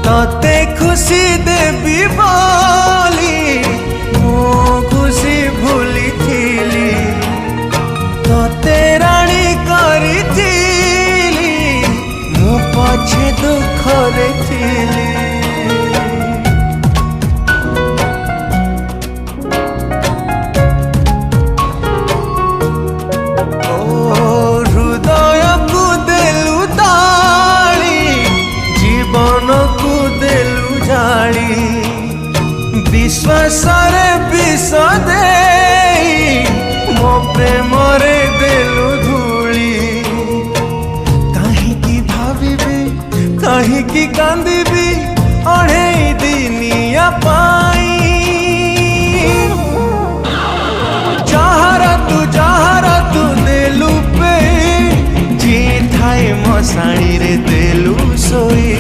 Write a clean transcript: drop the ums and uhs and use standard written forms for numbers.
तते खुशी देवी बोली मो खुशी भूली थीली तते राणी करी थीली मु पछे दुख रे थीली। हृदय को देलु ताली जीवन को देलु जाली विश्वास रे विष देई मो प्रेम रे देलु धूली। कहीं भाविबी कहीं कांदिबी अढ़े दिनिया पाई जहारा तू देलु पे जी थाए मशाणी रे देलु सोई।